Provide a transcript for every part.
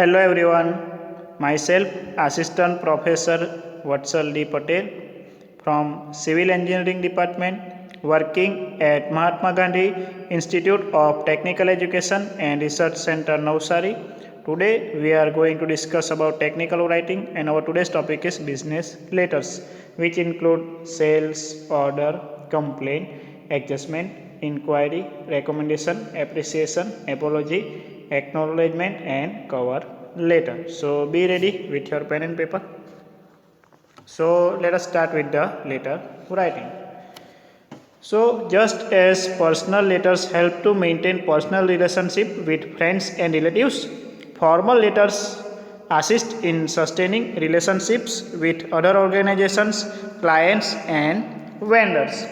Hello everyone, myself Assistant Professor Vatsal D. Patel from Civil Engineering Department working at Mahatma Gandhi Institute of Technical Education and Research Center NAVSARI. Today we are going to discuss about technical writing and our today's topic is business letters which include sales, order, complaint, adjustment, inquiry, recommendation, appreciation, apology, acknowledgement and cover letter. So be ready with your pen and paper. So let us start with the letter writing. So just as personal letters help to maintain personal relationship with friends and relatives, formal letters assist in sustaining relationships with other organizations, clients and vendors.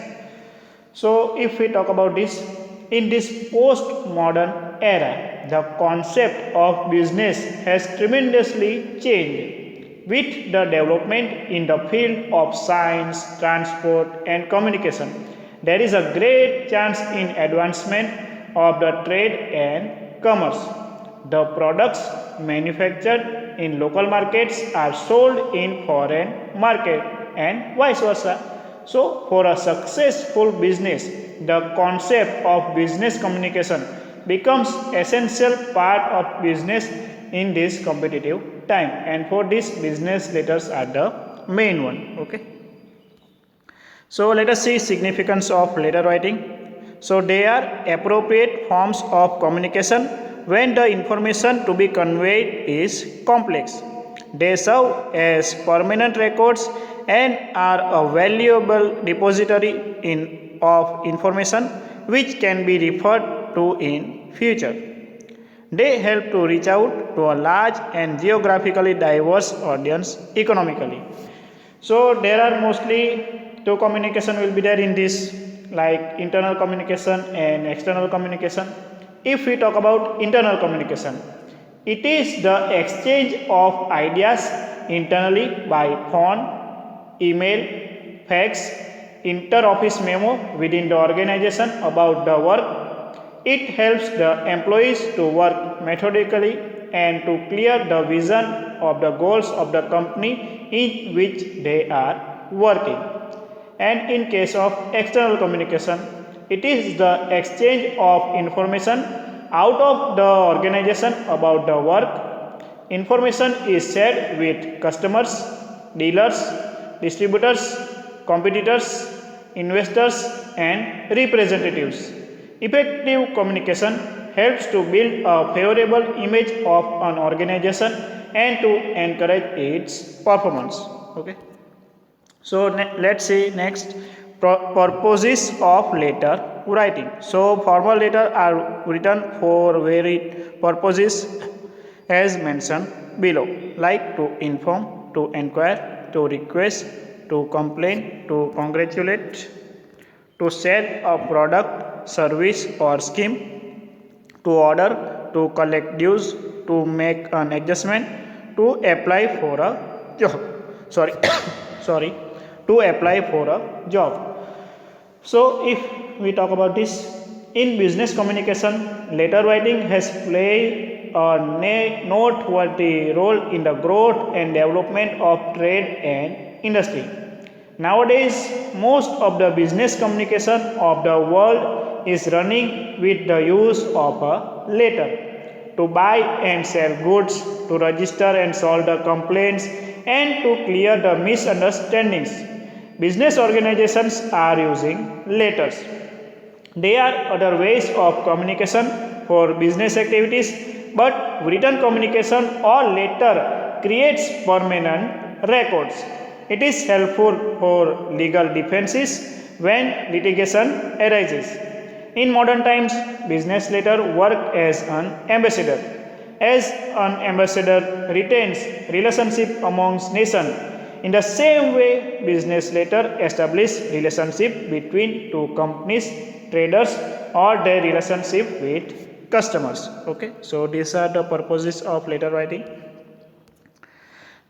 So if we talk about this, in this post-modern era, the concept of business has tremendously changed with the development in the field of science, transport and communication. There is a great chance in advancement of the trade and commerce. The products manufactured in local markets are sold in foreign market and vice versa. So, for a successful business, the concept of business communication becomes essential part of business in this competitive time. And for this, business letters are the main one. Okay. So, let us see significance of letter writing. So, they are appropriate forms of communication when the information to be conveyed is complex. They serve as permanent records and are a valuable depository of information which can be referred to in future. They help to reach out to a large and geographically diverse audience economically. So there are mostly two communication will be there in this, like internal communication and external communication. If we talk about internal communication, it is the exchange of ideas internally by phone, email, fax, inter-office memo within the organization about the work. It helps the employees to work methodically and to clear the vision of the goals of the company in which they are working. And in case of external communication, it is the exchange of information out of the organization about the work. Information is shared with customers, dealers, distributors, competitors, investors and representatives. Effective communication helps to build a favorable image of an organization and to encourage its performance. Okay. So let's see next purposes of letter writing. So formal letters are written for varied purposes as mentioned below, like to inform, to inquire, to request, to complain, to congratulate, to sell a product, service or scheme, to order, to collect dues, to make an adjustment, to apply for a job. Sorry, to apply for a job. So if we talk about this, in business communication, letter writing has played a noteworthy role in the growth and development of trade and industry. Nowadays, most of the business communication of the world is running with the use of a letter to buy and sell goods, to register and solve the complaints, and to clear the misunderstandings. Business organizations are using letters. There are other ways of communication for business activities, but written communication or letter creates permanent records. It is helpful for legal defenses when litigation arises. In modern times, business letter work as an ambassador. As an ambassador retains relationship amongst nations, in the same way, business letter establish relationship between two companies, traders, or their relationship with customers. Okay, so these are the purposes of letter writing.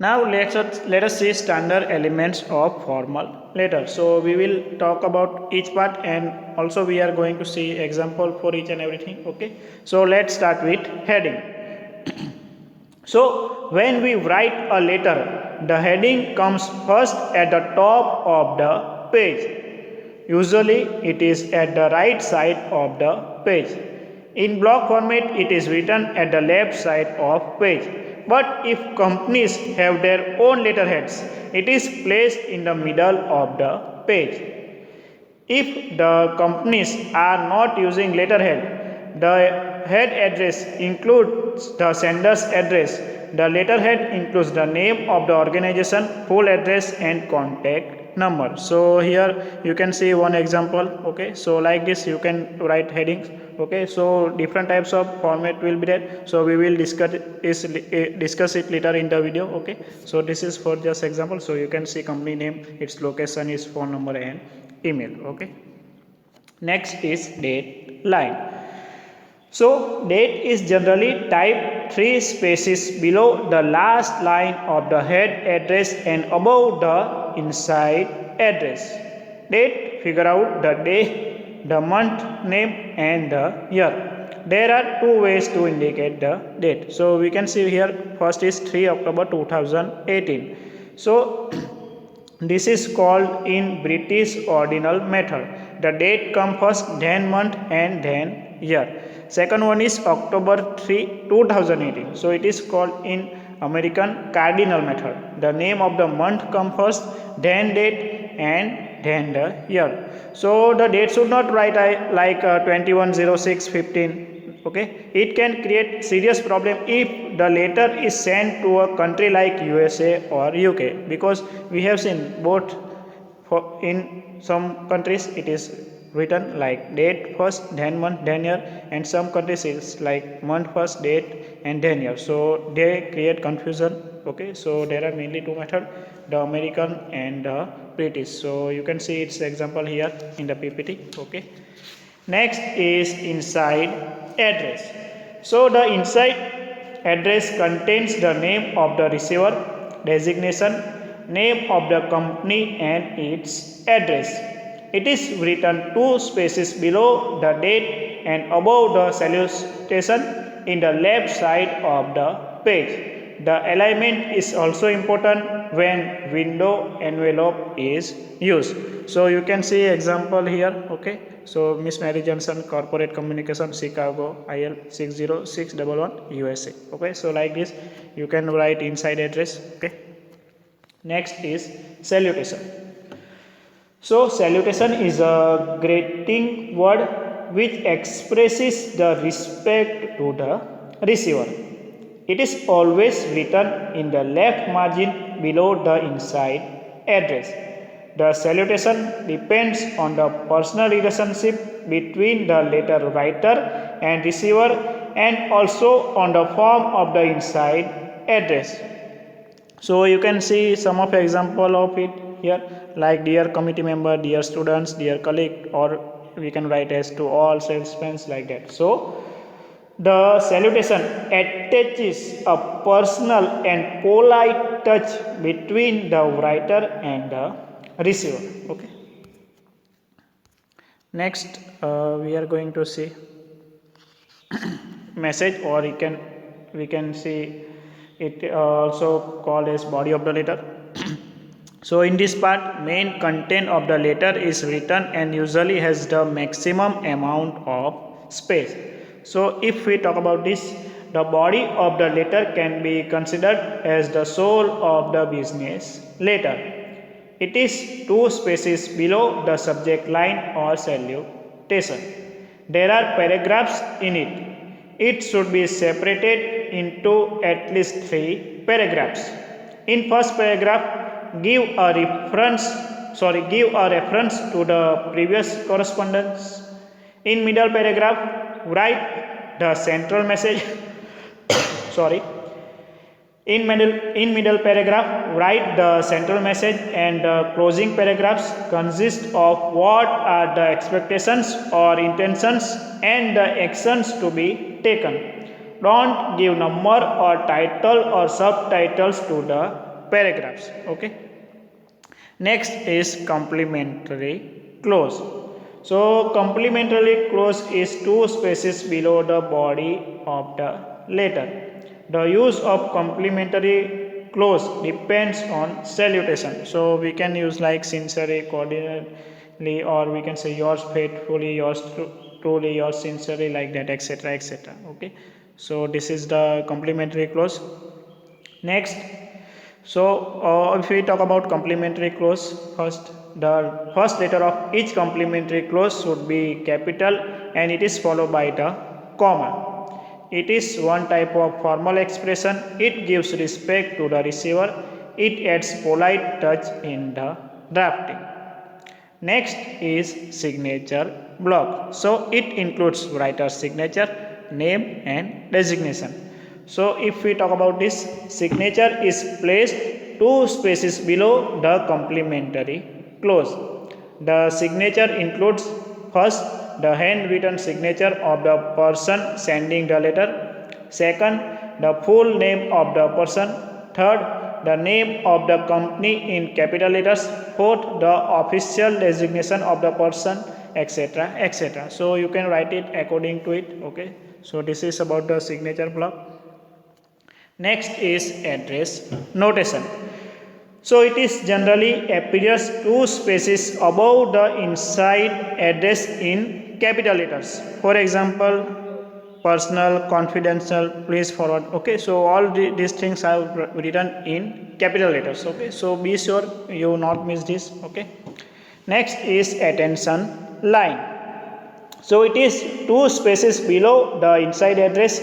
Now let us see standard elements of formal letter. So we will talk about each part and also we are going to see example for each and everything. Okay, so let's start with heading. So when we write a letter, the heading comes first at the top of the page. Usually it is at the right side of the page. In block format it is written at the left side of page. But if companies have their own letterheads, it is placed in the middle of the page. If the companies are not using letterhead, the head address includes the sender's address. The letterhead includes the name of the organization, full address and contact number. So here you can see one example. Okay, so like this you can write headings. Okay, so different types of format will be there. So we will discuss it later in the video. Okay, so this is for just example. So you can see company name, its location, its phone number and email. Okay, next is date line. So date is generally typed 3 spaces below the last line of the head address and above the inside address. Date, figure out the day, the month, name and the year. There are 2 ways to indicate the date. So we can see here first is 3 October 2018. So this is called in British ordinal method. The date comes first, then month and then year. Second one is October 3, 2018. So it is called in American cardinal method. The name of the month comes first, then date and then the year. So the date should not write like 21/06/15. Okay, it can create serious problem if the letter is sent to a country like USA or UK, because we have seen both in some countries it is written like date first then month then year, and some countries is like month first date and then year, so they create confusion. Okay, so there are mainly 2 methods, the American and the British. So you can see its example here in the PPT. Okay, next is inside address. So the inside address contains the name of the receiver, designation, name of the company and its address. It is written 2 spaces below the date and above the salutation in the left side of the page. The alignment is also important when window envelope is used. So you can see example here. Okay, so Miss Mary Johnson, Corporate Communication, Chicago, IL 60611 USA. Okay, so like this you can write inside address. Okay, next is salutation. So salutation is a greeting word which expresses the respect to the receiver. It is always written in the left margin below the inside address. The salutation depends on the personal relationship between the letter writer and receiver and also on the form of the inside address. So you can see some of example of it here, like dear committee member, dear students, dear colleague, or we can write as to all salesmen, like that. So the salutation attaches a personal and polite touch between the writer and the receiver. Okay, next we are going to see message, or we can see it also called as body of the letter. So in this part, main content of the letter is written and usually has the maximum amount of space. So if we talk about this, the body of the letter can be considered as the soul of the business letter. It is 2 spaces below the subject line or salutation. There are paragraphs in it. It should be separated into at least 3 paragraphs. In first paragraph, give a reference to the previous correspondence. In middle paragraph, write the central message. In middle paragraph, write the central message, and the closing paragraphs consist of what are the expectations or intentions and the actions to be taken. Don't give number or title or subtitles to the paragraphs. Okay, next is complementary clause. So complementary clause is 2 spaces below the body of the letter. The use of complementary clause depends on salutation. So we can use like sincerely, cordially, or we can say yours faithfully, yours truly, yours sincerely, like that, etc., etc. Okay. So this is the complementary clause. Next, so if we talk about complementary clause, first the first letter of each complementary clause should be capital and it is followed by the comma. It is one type of formal expression. It gives respect to the receiver. It adds polite touch in the drafting. Next is signature block. So it includes writer's signature, name and designation. So if we talk about this, signature is placed two spaces below the complementary clause. The signature includes first the handwritten signature of the person sending the letter, second the full name of the person, third the name of the company in capital letters, fourth the official designation of the person, etc., etc. So you can write it according to it. Okay, so this is about the signature block. Next is address notation. So it is generally appears two spaces above the inside address in capital letters. For example, personal, confidential, please forward. Okay, so all these things are written in capital letters. Okay, so be sure you not miss this. Okay. Next is attention line. So it is two spaces below the inside address.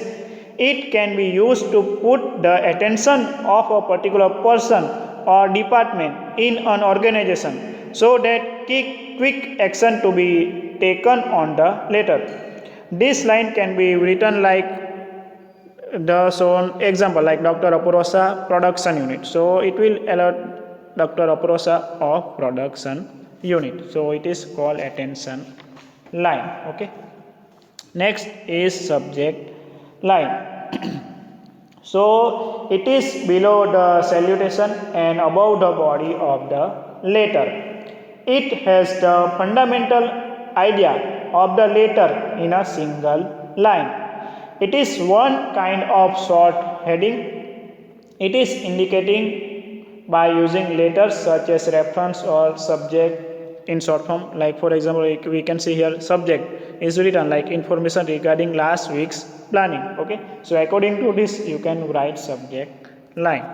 It can be used to put the attention of a particular person or department in an organization so that quick action to be taken on the letter. This line can be written like the shown example, like Dr. Apurosa production unit. So it will alert Dr. Apurosa of production unit. So it is called attention line. Okay. Next is subject line. So it is below the salutation and above the body of the letter. It has the fundamental idea of the letter in a single line. It is one kind of short heading. It is indicating by using letters such as reference or subject in short form. Like for example, we can see here subject is written like information regarding last week's planning. Okay, so according to this you can write subject line.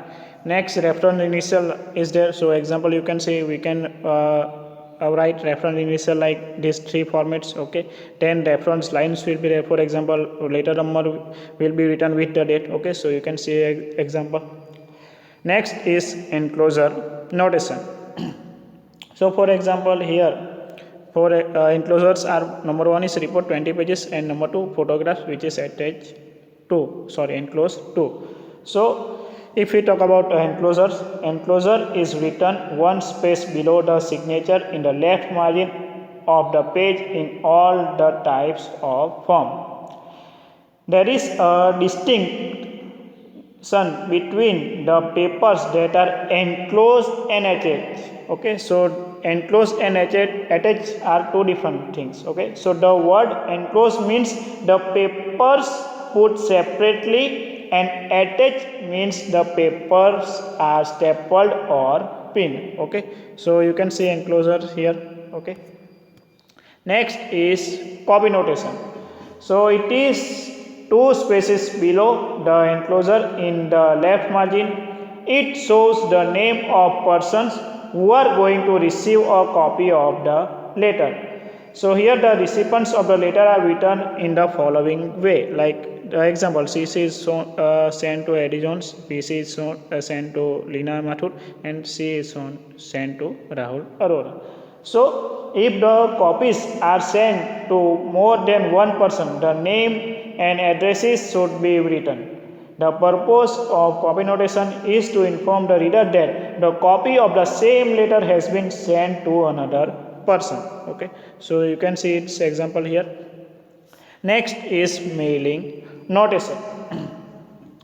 Next, reference initial is there. So example, you can say we can write reference initial like these three formats. Okay, 10 reference lines will be there. For example, letter number will be written with the date. Okay, so you can see example. Next is enclosure notation. So for example, here for enclosures are number one is report 20 pages and number two photographs which is attached to enclosed to. So if we talk about enclosures, enclosure is written one space below the signature in the left margin of the page in all the types of form. There is a distinction between the papers that are enclosed and attached. Okay, so enclosed and attached are two different things. Okay, so the word enclosed means the papers put separately and attached means the papers are stapled or pinned. Okay, so you can see enclosure here. Okay, next is copy notation. So it is two spaces below the enclosure in the left margin. It shows the name of persons who are going to receive a copy of the letter. So here the recipients of the letter are written in the following way. Like the example, CC is sent to Eddie Jones, PC is sent to Lina Mathur, and C is sent to Rahul Arora. So if the copies are sent to more than one person, the name and addresses should be written. The purpose of copy notation is to inform the reader that the copy of the same letter has been sent to another person. Okay, so you can see its example here. Next is mailing notation.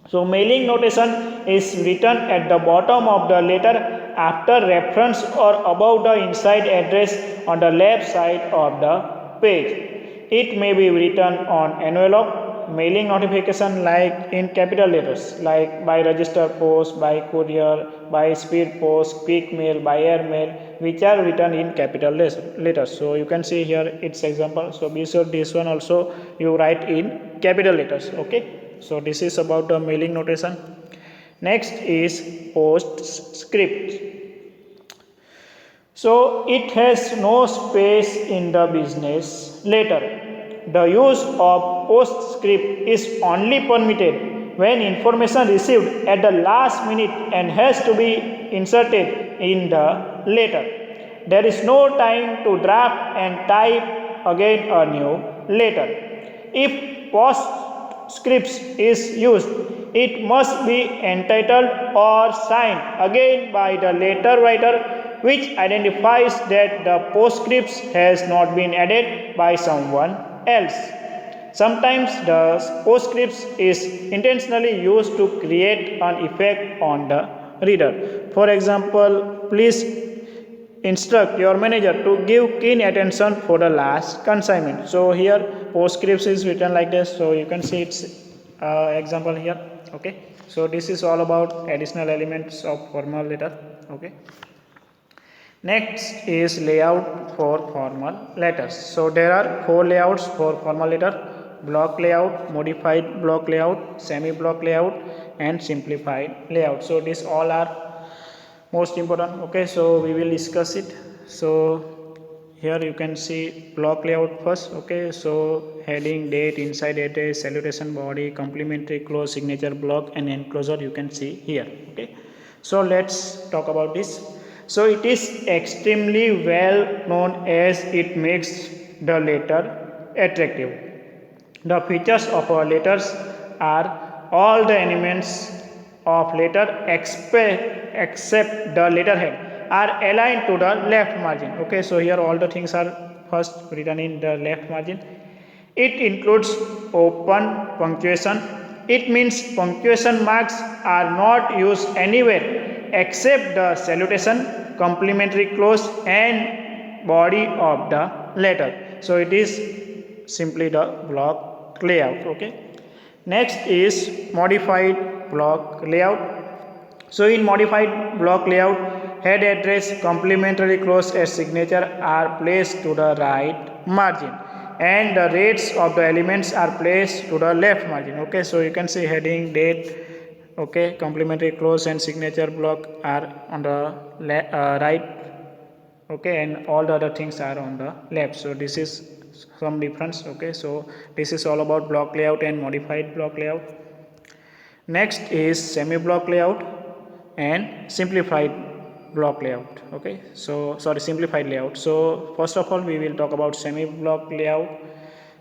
So mailing notation is written at the bottom of the letter after reference or above the inside address on the left side of the page. It may be written on envelope, mailing notification like in capital letters, like by register post, by courier, by speed post, quick mail, by air mail, which are written in capital letters. So you can see here its example. So be sure this one also you write in capital letters. Okay. So this is about the mailing notation. Next is postscript. So it has no space in the business letter. The use of postscript is only permitted when information received at the last minute and has to be inserted in the letter. There is no time to draft and type again a new letter. If postscript is used, it must be entitled or signed again by the letter writer, which identifies that the postscript has not been added by someone else. Sometimes the postscript is intentionally used to create an effect on the reader. For example, please instruct your manager to give keen attention for the last consignment. So here postscript is written like this. So you can see its example here. Okay. So this is all about additional elements of formal letter. Okay. Next is layout for formal letters. So there are 4 layouts for formal letter: block layout, modified block layout, semi-block layout, and simplified layout. So these all are most important. Okay, so we will discuss it. So here you can see block layout first. Okay, so heading, date, inside address, salutation body, complimentary close, signature block, and enclosure you can see here. Okay, so let's talk about this. So it is extremely well known as it makes the letter attractive. The features of our letters are all the elements of letter except the letterhead are aligned to the left margin. Okay, so here all the things are first written in the left margin. It includes open punctuation. It means punctuation marks are not used anywhere except the salutation, complimentary close, and body of the letter. So it is simply the block layout. Okay. Next is modified block layout. So in modified block layout, head address, complimentary close, and signature are placed to the right margin, and the rates of the elements are placed to the left margin. Okay, so you can see heading, date, okay, complimentary close and signature block are on the right, okay, and all the other things are on the left. So this is some difference. Okay, so this is all about block layout and modified block layout. Next is semi block layout and simplified block layout. Okay, so simplified layout. So first of all we will talk about semi block layout.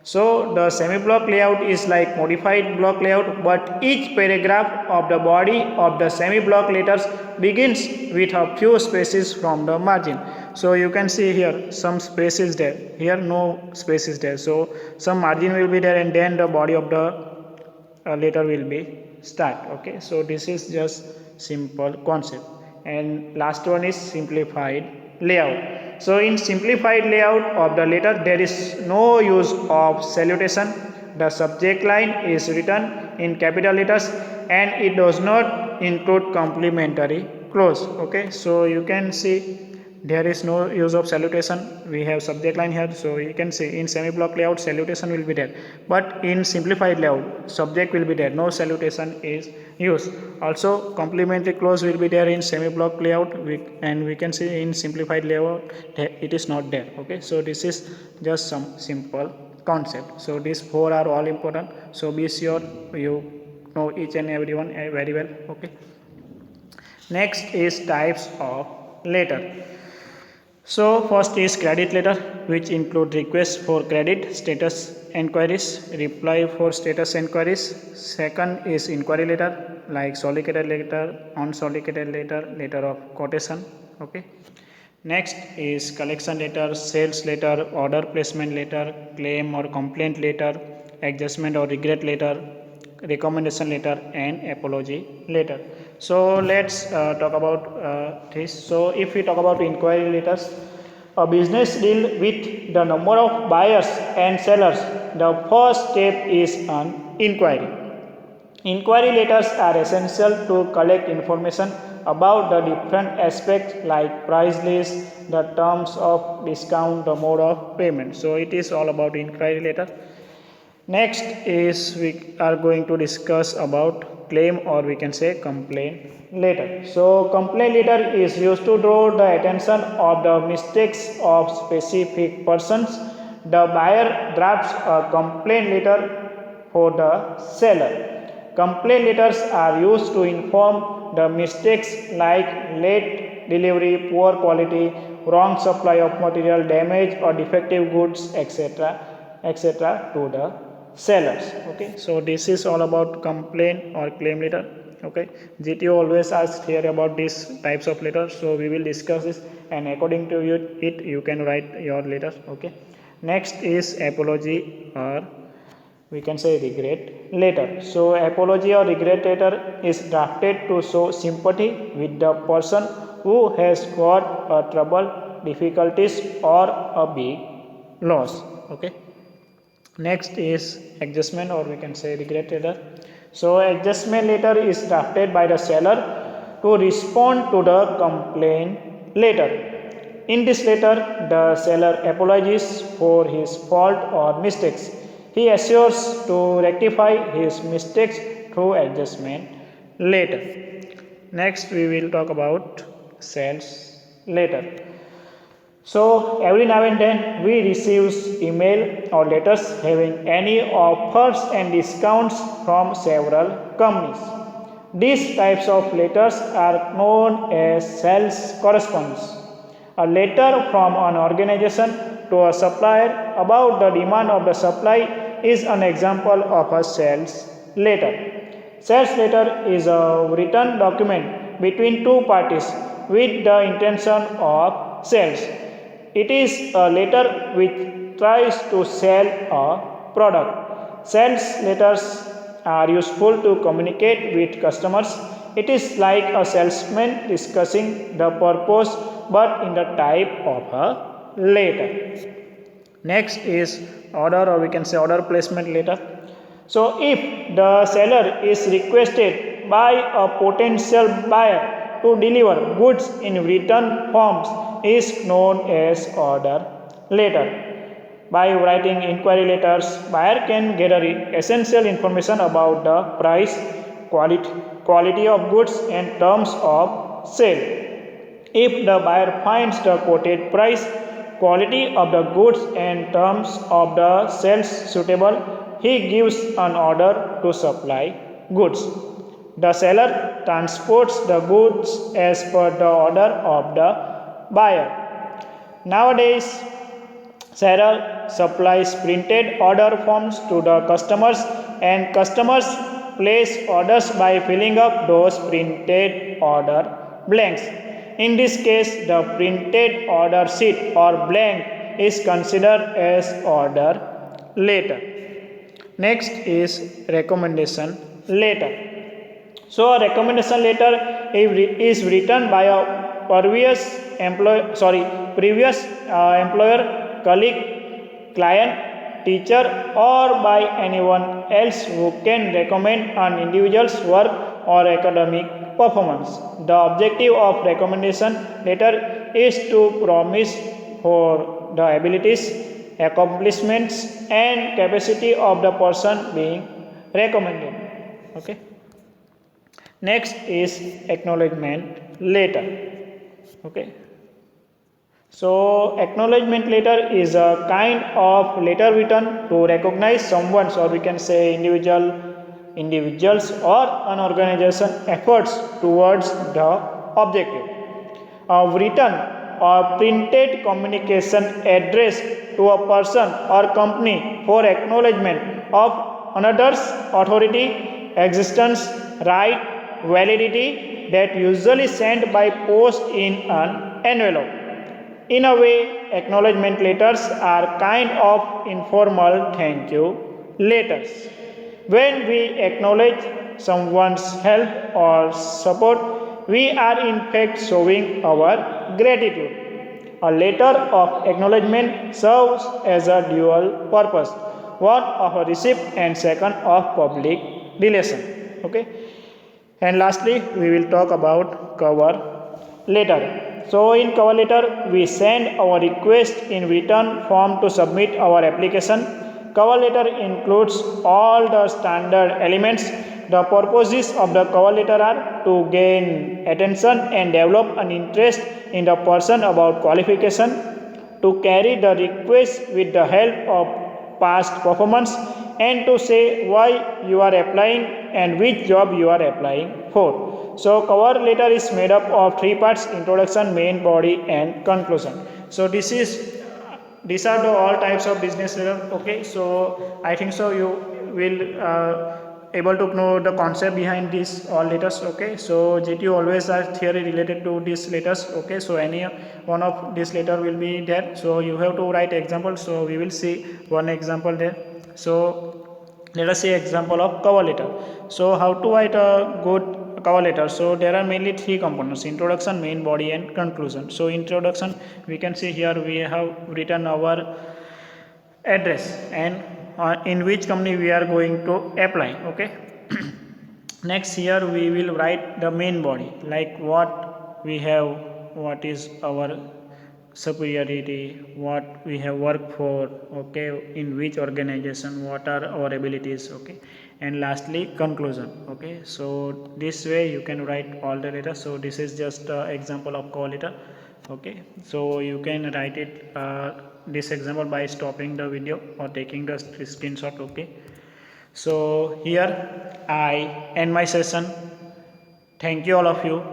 So the semi block layout is like modified block layout, but each paragraph of the body of the semi block letters begins with a few spaces from the margin. So you can see here some space is there, here no space is there, so some margin will be there and then the body of the letter will be start. Okay, so this is just simple concept. And last one is simplified layout. So in simplified layout of the letter there is no use of salutation. The subject line is written in capital letters and it does not include complimentary close. Okay, so you can see there is no use of salutation. We have subject line here, so you can see in semi block layout salutation will be there, but in simplified layout subject will be there, no salutation is used. Also complimentary close will be there in semi block layout, and we can see in simplified layout it is not there. Okay, so this is just some simple concept. So these 4 are all important, so be sure you know each and every one very well. Okay, next is types of letter. So first is credit letter, which include requests for credit, status enquiries, reply for status enquiries. Second is inquiry letter, like solicited letter, unsolicited letter, letter of quotation. Okay. Next is collection letter, sales letter, order placement letter, claim or complaint letter, adjustment or regret letter, recommendation letter, and apology letter. So let's talk about this. So if we talk about inquiry letters, a business deal with the number of buyers and sellers, the first step is an inquiry. Inquiry letters are essential to collect information about the different aspects like price list, the terms of discount, the mode of payment. So it is all about inquiry letter. Next is we are going to discuss about claim, or we can say complaint letter. So complaint letter is used to draw the attention of the mistakes of specific persons. The buyer drafts a complaint letter for the seller. Complaint letters are used to inform the mistakes like late delivery, poor quality, wrong supply of material, damage or defective goods, etc., etc. to the sellers. Okay, so this is all about complaint or claim letter. Okay, GTU always asks here about these types of letters, so we will discuss this, and according to it you can write your letter. Okay, next is apology, or we can say regret letter. So apology or regret letter is drafted to show sympathy with the person who has got a trouble, difficulties or a big loss. Okay, next is adjustment, or we can say regret letter. So adjustment letter is drafted by the seller to respond to the complaint letter. In this letter, the seller apologizes for his fault or mistakes. He assures to rectify his mistakes through adjustment letter. Next, we will talk about sales letter. So every now and then we receive email or letters having any offers and discounts from several companies. These types of letters are known as sales correspondence. A letter from an organization to a supplier about the demand of the supply is an example of a sales letter. Sales letter is a written document between two parties with the intention of sales. It is a letter which tries to sell a product. Sales letters are useful to communicate with customers. It is like a salesman discussing the purpose but in the type of a letter. Next is order, or we can say order placement letter. So if the seller is requested by a potential buyer to deliver goods in written forms, is known as order letter. By writing inquiry letters, buyer can gather essential information about the price, quality of goods and terms of sale. If the buyer finds the quoted price, quality of the goods and terms of the sales suitable, he gives an order to supply goods. The seller transports the goods as per the order of the buyer. Nowadays, seller supplies printed order forms to the customers, and customers place orders by filling up those printed order blanks. In this case, the printed order sheet or blank is considered as order letter. Next is recommendation letter. So a recommendation letter is written by a previous employer, colleague, client, teacher, or by anyone else who can recommend an individual's work or academic performance. The objective of recommendation letter is to promise for the abilities, accomplishments and capacity of the person being recommended. Okay. Next is acknowledgement letter. Okay. So acknowledgement letter is a kind of letter written to recognize someone's, or we can say individuals or an organization efforts towards the objective. A written or printed communication addressed to a person or company for acknowledgement of another's authority, existence, right, validity, that usually sent by post in an envelope. In a way, acknowledgement letters are kind of informal thank you letters. When we acknowledge someone's help or support, we are in fact showing our gratitude. A letter of acknowledgement serves as a dual purpose. one of a receipt and second of public relation. Okay, and lastly we will talk about cover letter. So in cover letter we send our request in written form to submit our application. Cover letter includes all the standard elements. The purposes of the cover letter are to gain attention and develop an interest in the person about qualification, to carry the request with the help of past performance, and to say why you are applying and which job you are applying for. So cover letter is made up of three parts: introduction, main body, and conclusion. So these are the all types of business letter. Okay, so I think so you will able to know the concept behind these all letters. Okay, so GTU always are theory related to these letters. Okay, so any one of this letter will be there, so you have to write example. So we will see one example there. So let us see example of cover letter. So how to write a good cover letter? So there are mainly three components: introduction, main body, and conclusion. So introduction, we can see here we have written our address and in which company we are going to apply. Okay, next here we will write the main body, like what we have, what is our superiority, what we have worked for, okay, in which organization, what are our abilities. Okay, and lastly conclusion. Okay, so this way you can write all the letters. So this is just example of cover letter. Okay, so you can write it this example by stopping the video or taking the screenshot. Okay, so here I end my session. Thank you all of you.